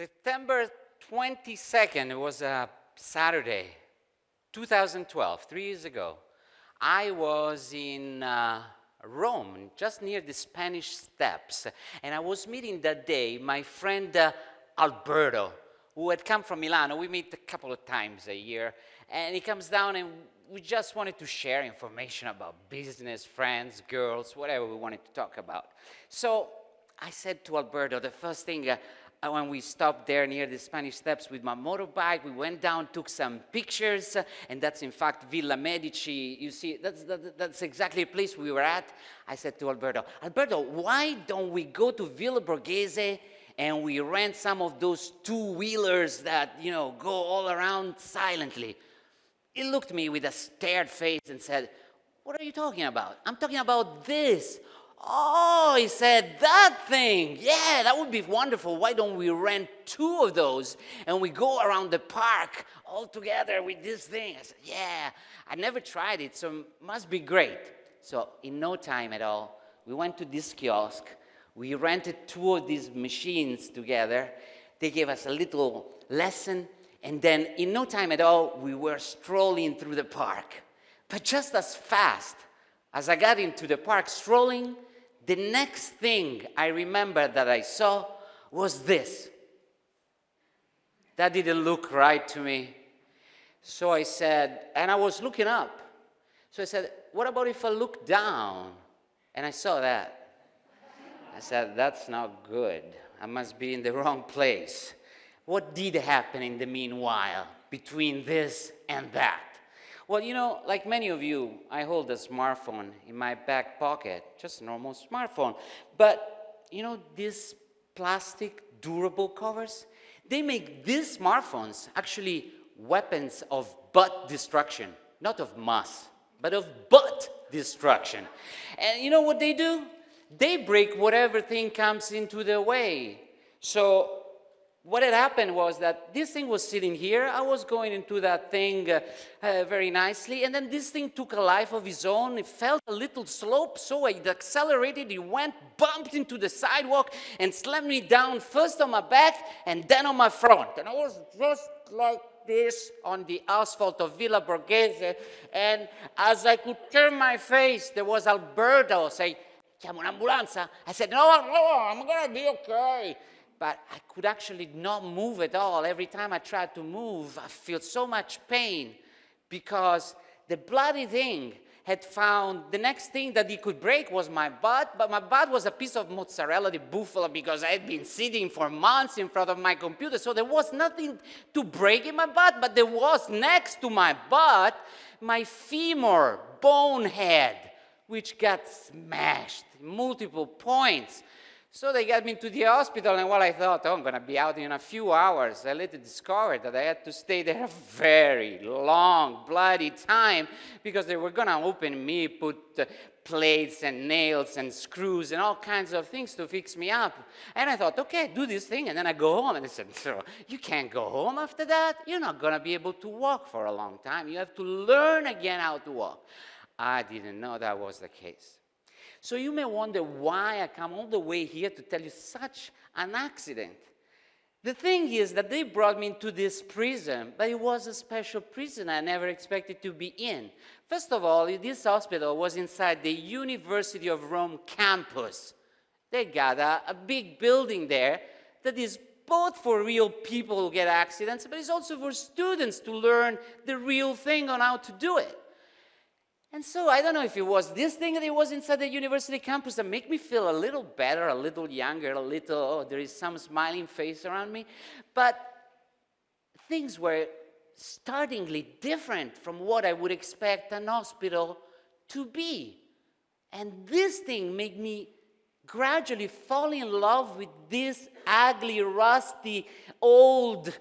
September 22nd, it was a Saturday, 2012, 3 years ago. I was in Rome, just near the Spanish Steps, and I was meeting that day my friend Alberto, who had come from Milano. We meet a couple of times a year, and he comes down and we just wanted to share information about business, friends, girls, whatever we wanted to talk about. So I said to Alberto, the first thing, when we stopped there near the Spanish Steps with my motorbike, we went down, took some pictures, and that's in fact Villa Medici. You see, that's exactly the place we were at. I said to Alberto, why don't we go to Villa Borghese and we rent some of those two-wheelers that, go all around silently? He looked at me with a scared face and said, "What are you talking about?" "I'm talking about this." "Oh," he said, "that thing. Yeah, that would be wonderful. Why don't we rent two of those and we go around the park all together with this thing?" I said, "Yeah, I never tried it, so it must be great." So in no time at all, we went to this kiosk. We rented two of these machines together. They gave us a little lesson, and then in no time at all, we were strolling through the park. But just as fast as I got into the park strolling, the next thing I remember that I saw was this. That didn't look right to me. So I said, and I was looking up. So I said, "What about if I look down?" And I saw that. I said, "That's not good. I must be in the wrong place." What did happen in the meanwhile between this and that? Well, like many of you, I hold a smartphone in my back pocket, just a normal smartphone. But, these plastic durable covers, they make these smartphones actually weapons of butt destruction, not of mass, but of butt destruction. And you know what they do? They break whatever thing comes into their way. So what had happened was that this thing was sitting here. I was going into that thing very nicely, and then this thing took a life of its own. It felt a little slope, so it accelerated. It went, bumped into the sidewalk, and slammed me down first on my back and then on my front. And I was just like this on the asphalt of Villa Borghese, and as I could turn my face, there was Alberto saying, "Chiamo un'ambulanza?" I said, no, I'm going to be okay. But I could actually not move at all. Every time I tried to move, I feel so much pain because the bloody thing had found the next thing that it could break was my butt, but my butt was a piece of mozzarella di bufala because I had been sitting for months in front of my computer, so there was nothing to break in my butt, but there was next to my butt my femur bone head, which got smashed in multiple points. So they got me to the hospital, and while I thought, I'm going to be out in a few hours, I later discovered that I had to stay there a very long, bloody time because they were going to open me, put plates and nails and screws and all kinds of things to fix me up. And I thought, okay, do this thing, and then I go home. And they said, "You can't go home after that. You're not going to be able to walk for a long time. You have to learn again how to walk." I didn't know that was the case. So you may wonder why I come all the way here to tell you such an accident. The thing is that they brought me into this prison, but it was a special prison I never expected to be in. First of all, this hospital was inside the University of Rome campus. They got a big building there that is both for real people who get accidents, but it's also for students to learn the real thing on how to do it. And so I don't know if it was this thing that it was inside the university campus that made me feel a little better, a little younger, there is some smiling face around me. But things were startlingly different from what I would expect an hospital to be. And this thing made me gradually fall in love with this ugly, rusty, old,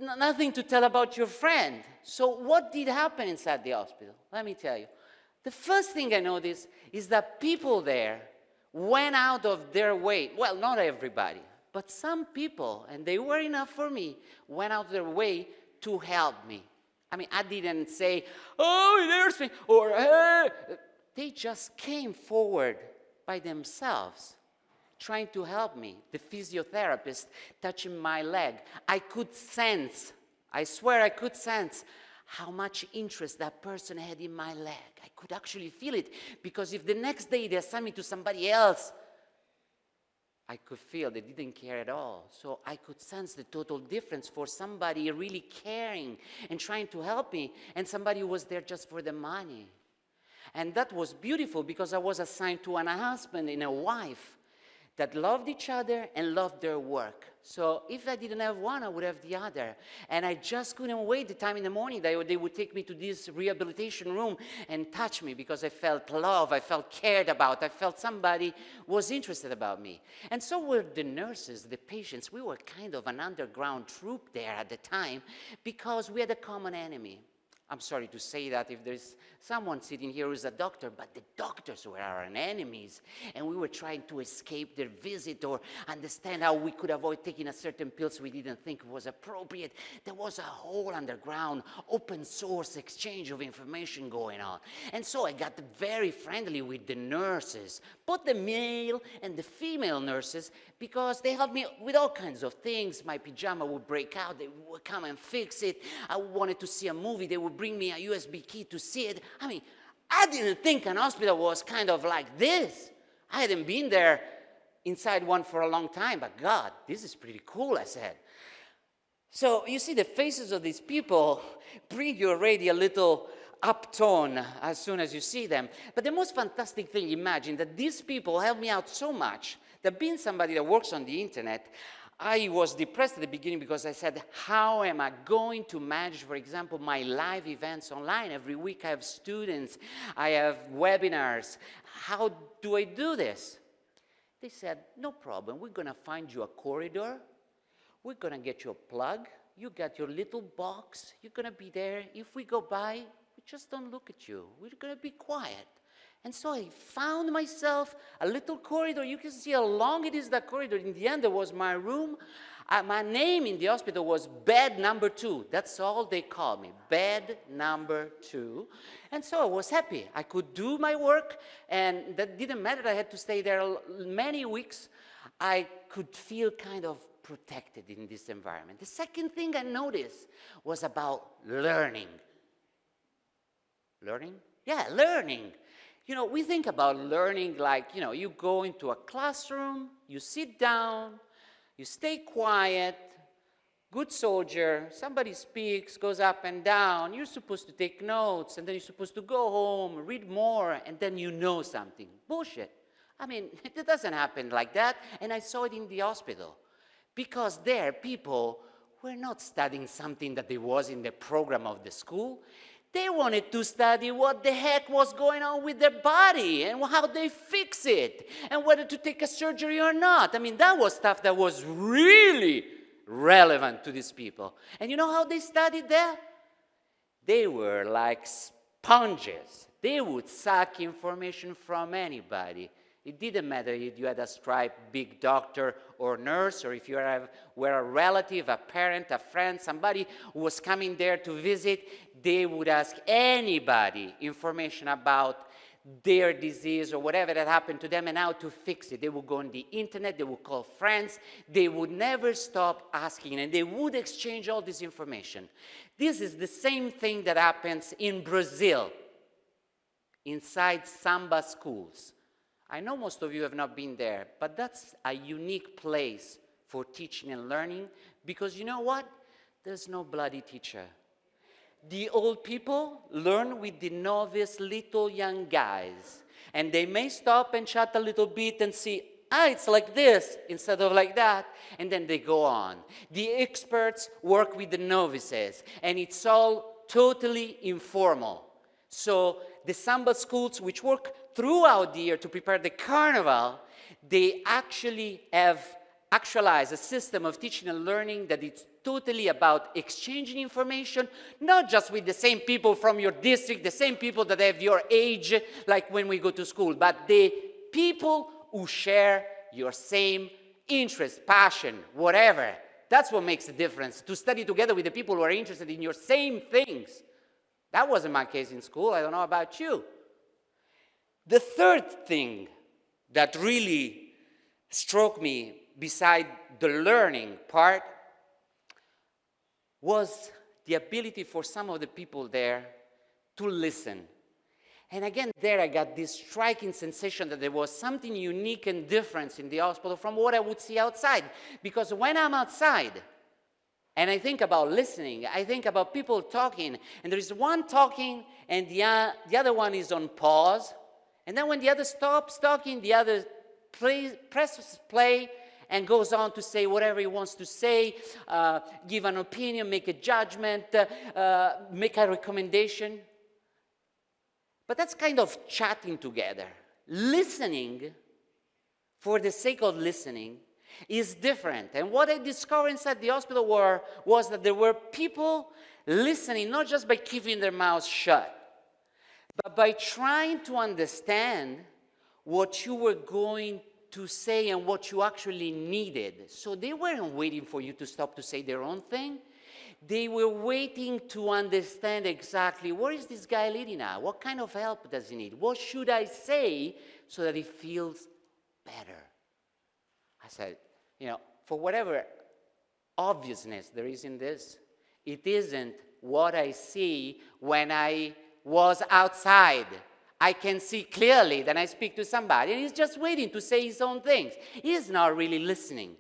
nothing to tell about your friend. So what did happen inside the hospital? Let me tell you. The first thing I noticed is that people there went out of their way. Well, not everybody, but some people, and they were enough for me, went out of their way to help me. I mean, I didn't say, "Oh, it hurts me," or "Hey." They just came forward by themselves trying to help me, the physiotherapist touching my leg. I could sense, I swear I could sense how much interest that person had in my leg. I could actually feel it, because if the next day they assigned me to somebody else, I could feel they didn't care at all. So I could sense the total difference for somebody really caring and trying to help me, and somebody who was there just for the money. And that was beautiful, because I was assigned to a husband and a wife that loved each other and loved their work. So if I didn't have one, I would have the other. And I just couldn't wait the time in the morning that they would take me to this rehabilitation room and touch me, because I felt love, I felt cared about, I felt somebody was interested about me. And so were the nurses, the patients. We were kind of an underground troop there at the time, because we had a common enemy. I'm sorry to say that if there's someone sitting here who's a doctor, but the doctors were our enemies, and we were trying to escape their visit or understand how we could avoid taking a certain pills we didn't think was appropriate. There was a whole underground open source exchange of information going on. And so I got very friendly with the nurses, both the male and the female nurses, because they helped me with all kinds of things. My pajama would break out, they would come and fix it. I wanted to see a movie, they would bring me a USB key to see it. I mean, I didn't think an hospital was kind of like this. I hadn't been there inside one for a long time, but God, this is pretty cool, I said. So you see, the faces of these people bring you already a little uptone as soon as you see them. But the most fantastic thing, imagine that these people helped me out so much that, being somebody that works on the internet, I was depressed at the beginning, because I said, how am I going to manage, for example, my live events online? Every week I have students, I have webinars. How do I do this? They said, no problem. We're going to find you a corridor. We're going to get you a plug. You got your little box. You're going to be there. If we go by, we just don't look at you. We're going to be quiet. And so I found myself a little corridor. You can see how long it is, that corridor. In the end, there was my room. My name in the hospital was bed number 2. That's all they called me, bed number 2. And so I was happy. I could do my work, and that didn't matter. I had to stay there many weeks. I could feel kind of protected in this environment. The second thing I noticed was about learning. Learning? Yeah, learning. You know, we think about learning like, you know, you go into a classroom, you sit down, you stay quiet, good soldier, somebody speaks, goes up and down, you're supposed to take notes, and then you're supposed to go home, read more, and then you know something. Bullshit. I mean, it doesn't happen like that, and I saw it in the hospital. Because there, people were not studying something that there was in the program of the school. They wanted to study what the heck was going on with their body and how they fix it and whether to take a surgery or not. I mean, that was stuff that was really relevant to these people. And you know how they studied that? They were like sponges. They would suck information from anybody. It didn't matter if you had a striped big doctor or nurse, or if you were a relative, a parent, a friend, somebody who was coming there to visit. They would ask anybody information about their disease or whatever that happened to them and how to fix it. They would go on the internet, they would call friends, they would never stop asking, and they would exchange all this information. This is the same thing that happens in Brazil, inside Samba schools. I know most of you have not been there, but that's a unique place for teaching and learning, because you know what? There's no bloody teacher. The old people learn with the novice little young guys, and they may stop and chat a little bit and see, it's like this instead of like that, and then they go on. The experts work with the novices, and it's all totally informal. So the Samba schools, which work throughout the year to prepare the carnival, they actually have actualized a system of teaching and learning that it's totally about exchanging information, not just with the same people from your district, the same people that have your age, like when we go to school, but the people who share your same interest, passion, whatever. That's what makes the difference, to study together with the people who are interested in your same things. That wasn't my case in school. I don't know about you. The third thing that really struck me beside the learning part was the ability for some of the people there to listen. And again, there I got this striking sensation that there was something unique and different in the hospital from what I would see outside. Because when I'm outside and I think about listening, I think about people talking, and there is one talking and the other one is on pause. And then when the other stops talking, the other presses play and goes on to say whatever he wants to say, give an opinion, make a judgment, make a recommendation. But that's kind of chatting together. Listening, for the sake of listening, is different. And what I discovered inside the hospital was that there were people listening, not just by keeping their mouths shut, but by trying to understand what you were going to say and what you actually needed. So they weren't waiting for you to stop to say their own thing. They were waiting to understand exactly, where is this guy leading at? What kind of help does he need? What should I say so that he feels better? I said, for whatever obviousness there is in this, it isn't what I see when I was outside. I can see clearly that I speak to somebody, and he's just waiting to say his own things. He's not really listening.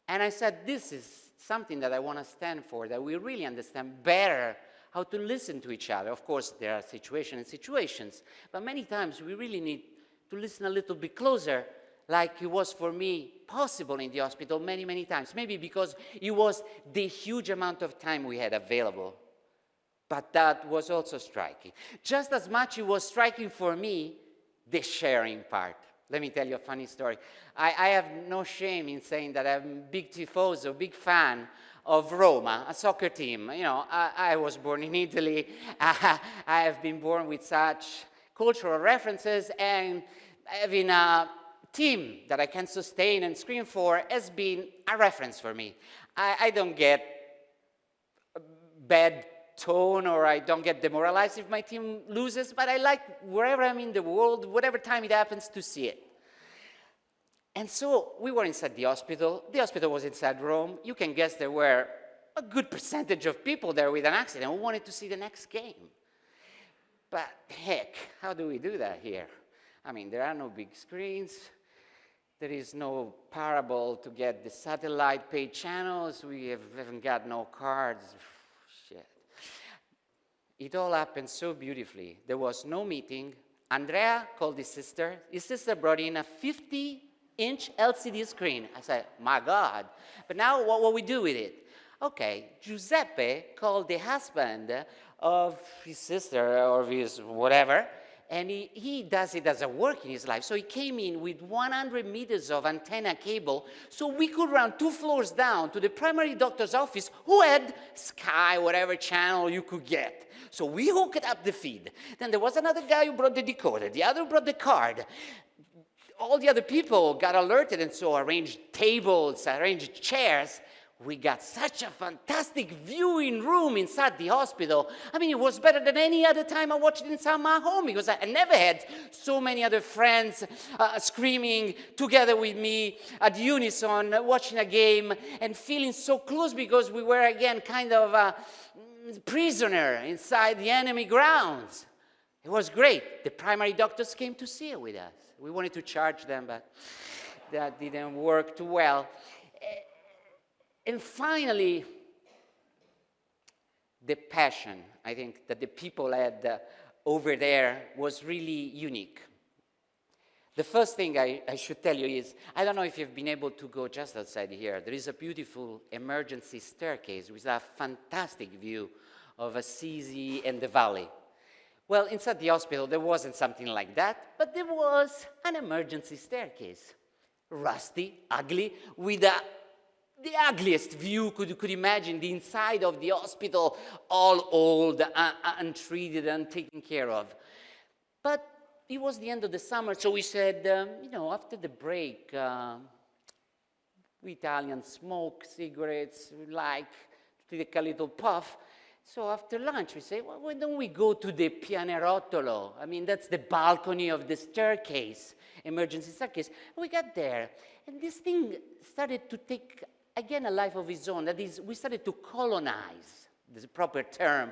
And I said, this is something that I want to stand for, that we really understand better how to listen to each other. Of course, there are situations, but many times we really need to listen a little bit closer, like it was for me possible in the hospital many, many times. Maybe because it was the huge amount of time we had available. But that was also striking. Just as much it was striking for me, the sharing part. Let me tell you a funny story. I have no shame in saying that I'm a big tifoso, big fan of Roma, a soccer team. I was born in Italy. I have been born with such cultural references, and having a team that I can sustain and scream for has been a reference for me. I don't get bad tone, or I don't get demoralized if my team loses, but I like, wherever I'm in the world, whatever time it happens, to see it. And so we were inside the hospital. The hospital was inside Rome. You can guess there were a good percentage of people there with an accident who wanted to see the next game. But heck, how do we do that here? I mean, there are no big screens. There is no parable to get the satellite paid channels. We haven't got no cards. Shit. It all happened so beautifully. There was no meeting. Andrea called his sister. His sister brought in a 50-inch LCD screen. I said, my God. But now what will we do with it? Okay, Giuseppe called the husband of his sister or his whatever, and he does it as a work in his life. So he came in with 100 meters of antenna cable, so we could run 2 floors down to the primary doctor's office, who had Sky, whatever channel you could get. So we hooked up the feed. Then there was another guy who brought the decoder. The other brought the card. All the other people got alerted, and so arranged tables, arranged chairs. We got such a fantastic viewing room inside the hospital. I mean, it was better than any other time I watched it inside my home, because I never had so many other friends screaming together with me at unison, watching a game, and feeling so close, because we were, again, kind of a prisoner inside the enemy grounds. It was great. The primary doctors came to see it with us. We wanted to charge them, but that didn't work too well. And finally, the passion, I think, that the people had over there was really unique. The first thing I should tell you is, I don't know if you've been able to go just outside here. There is a beautiful emergency staircase with a fantastic view of Assisi and the valley. Well, inside the hospital, there wasn't something like that, but there was an emergency staircase. Rusty, ugly, with the ugliest view you could imagine, the inside of the hospital, all old, untreated, untaken care of. But it was the end of the summer, so we said, after the break, we Italians smoke cigarettes, we like to take a little puff. So after lunch, we say, well, why don't we go to the pianerottolo? I mean, that's the balcony of the staircase, emergency staircase. We got there, and this thing started to take, again, a life of its own. That is, we started to colonize, this is a proper term,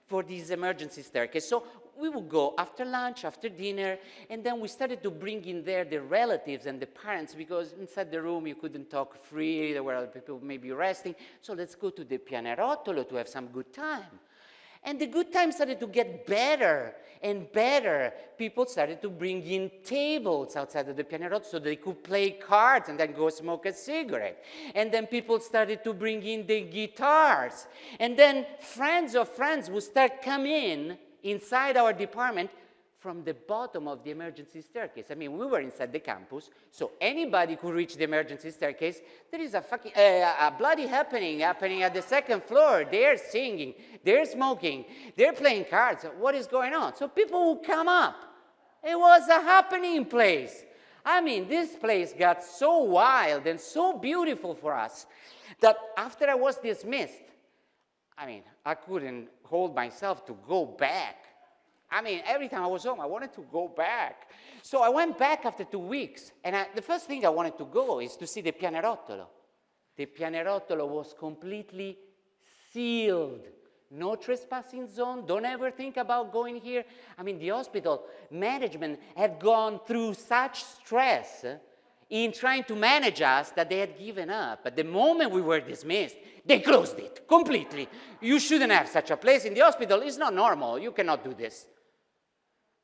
for this emergency staircase. So we would go after lunch, after dinner, and then we started to bring in there the relatives and the parents, because inside the room you couldn't talk freely, there were other people maybe resting. So let's go to the pianerottolo to have some good time. And the good time started to get better and better. People started to bring in tables outside of the pianerottolo so they could play cards and then go smoke a cigarette. And then people started to bring in the guitars. And then friends of friends would start coming in inside our department from the bottom of the emergency staircase. I mean, we were inside the campus, so anybody could reach the emergency staircase. There is a bloody happening at the second floor. They're singing, they're smoking, they're playing cards. What is going on? So people would come up. It was a happening place. I mean, this place got so wild and so beautiful for us that after I was dismissed, I mean, I couldn't hold myself to go back. I mean, every time I was home, I wanted to go back. So I went back after 2 weeks, and the first thing I wanted to go is to see the pianerottolo. The pianerottolo was completely sealed. No trespassing zone. Don't ever think about going here. I mean, the hospital management had gone through such stress in trying to manage us that they had given up. But the moment we were dismissed, they closed it completely. You shouldn't have such a place in the hospital. It's not normal. You cannot do this.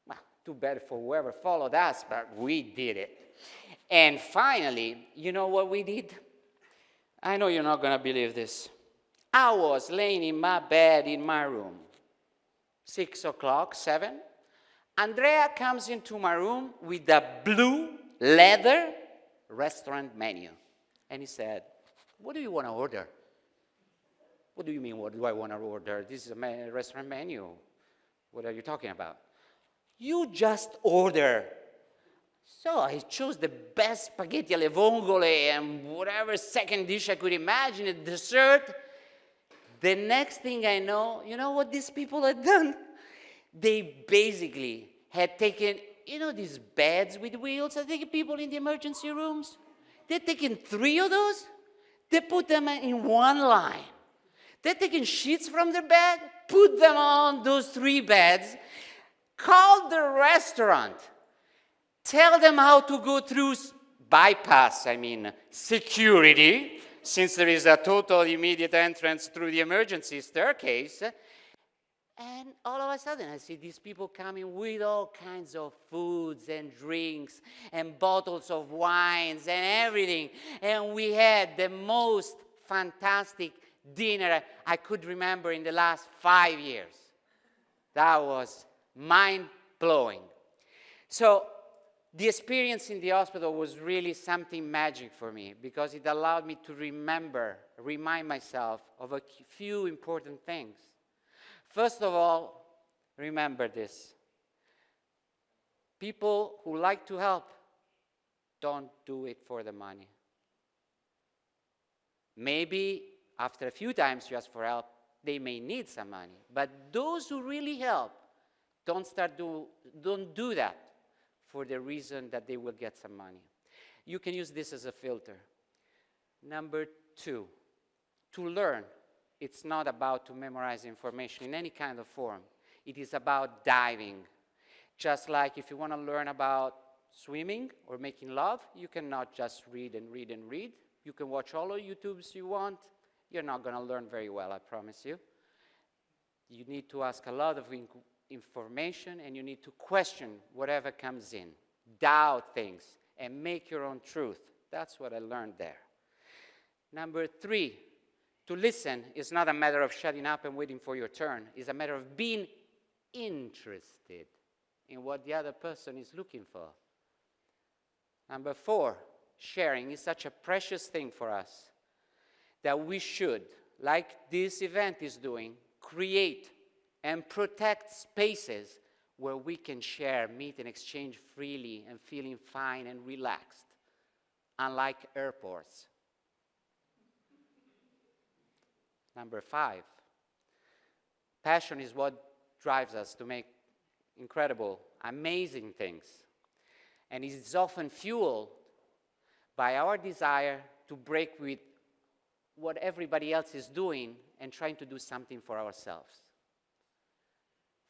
Well, too bad for whoever followed us, but we did it. And finally, you know what we did? I know you're not going to believe this. I was laying in my bed in my room, 6 o'clock, 7. Andrea comes into my room with a blue leather restaurant menu. And he said, what do you want to order? What do you mean, what do I want to order? This is a restaurant menu. What are you talking about? You just order. So I chose the best spaghetti alle vongole and whatever second dish I could imagine, a dessert. The next thing I know, you know what these people had done? They basically had taken, you know, these beds with wheels that take people in the emergency rooms? They'd taken 3 of those. They put them in one line. They'd taken sheets from their bed, put them on those 3 beds, called the restaurant, tell them how to go through bypass, security, since there is a total immediate entrance through the emergency staircase. And all of a sudden, I see these people coming with all kinds of foods and drinks and bottles of wines and everything. And we had the most fantastic dinner I could remember in the last 5 years. That was mind-blowing. So the experience in the hospital was really something magic for me because it allowed me to remind myself of a few important things. First of all, remember this. People who like to help don't do it for the money. Maybe after a few times you ask for help, they may need some money. But those who really help don't do that for the reason that they will get some money. You can use this as a filter. Number 2, to learn. It's not about to memorize information in any kind of form. It is about diving. Just like if you want to learn about swimming or making love, you cannot just read and read and read. You can watch all the YouTubes you want. You're not going to learn very well, I promise you. You need to ask a lot of information, and you need to question whatever comes in. Doubt things and make your own truth. That's what I learned there. Number 3, to listen is not a matter of shutting up and waiting for your turn. It's a matter of being interested in what the other person is looking for. Number 4, sharing is such a precious thing for us that we should, like this event is doing, create and protect spaces where we can share, meet, and exchange freely and feeling fine and relaxed, unlike airports. Number 5, Passion is what drives us to make incredible, amazing things. And it is often fueled by our desire to break with what everybody else is doing and trying to do something for ourselves.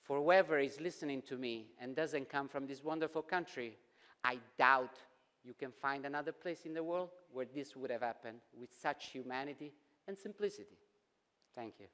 For whoever is listening to me and doesn't come from this wonderful country, I doubt you can find another place in the world where this would have happened with such humanity and simplicity. Thank you.